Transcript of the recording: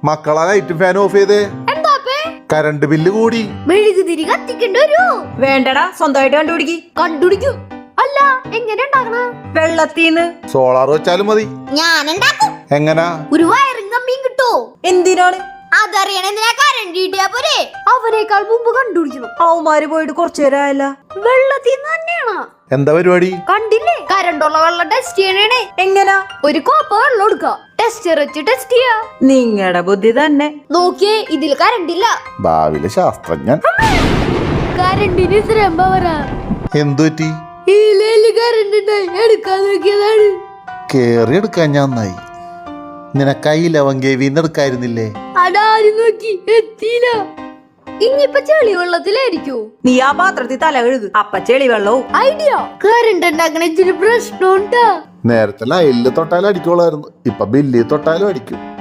മക്കളെ light fan of ചെയ്തേ. Current bill കൂടി. മെഴുകുതിരി കത്തിക്കേണ്ടി വരൂ. വേണ്ടടാ, സ്വന്തമായിട്ട് കണ്ടുപിടിക്കും. അല്ല, എങ്ങനെ ഉണ്ടാക്കണ? വെള്ളത്തീന്ന്. സോളാർ വെച്ചാലും മതി. ഞാൻ ഉണ്ടാക്കും. എങ്ങനാ? ഒരു വയറിംഗ് കമ്പിയും കിട്ടോ? എന്തിനാണ്? അതറിയണ എന്തിനാ? കറണ്ട് കിട്ടിയാ പോരെ. അവനേക്കാൾ മുമ്പ് കണ്ടുപിടിക്കണം. അവന്മാര് പോയിട്ട് കുറച്ചു നേരമായല്ല. വെള്ളത്തീന്ന് തന്നെയാണ്. എന്താ പരിപാടി? കണ്ടില്ലേ? കറണ്ടുള്ള വെള്ളം ടെസ്റ്റ് ചെയ്യണേ. എങ്ങനാ? ഒരു കോപ്പ വെള്ളം എടുക്ക, ടെസ്റ്റർ വെച്ച് ടെസ്റ്റ് ചെയ്യാ. നിങ്ങടെ ബുദ്ധി തന്നെ. നോക്കിയേ, ഇതിൽ കറണ്ടില്ല. ഭാവിയിലെ ശാസ്ത്രജ്ഞൻ. കറണ്ടിന് ഇത്രയും പവറാ. എന്തു പറ്റി? കറണ്ട് എടുക്കാൻ നോക്കിയതാണ്. കേറി എടുക്കാൻ ഞാൻ നന്നായി. നിനക്കൈലവങ്കേ വീന്നെടുക്കായിരുന്നില്ലേ? അടാരും നോക്കി എത്തിയില്ല. ഇനിയിപ്പൊ ചെളി വെള്ളത്തിലായിരിക്കോ? നീ ആ പാത്രത്തിൽ തല കഴുകു, അപ്പ ചെളി വെള്ളവും. ഐഡിയ. കറണ്ട് ഉണ്ടാക്കണ ഇച്ചിരി പ്രശ്നമുണ്ടാ. നേരത്തെ ലൈനില് തൊട്ടാലും അടിക്കോളായിരുന്നു, ഇപ്പൊ ബില്ലിൽ തൊട്ടാലും അടിക്കും.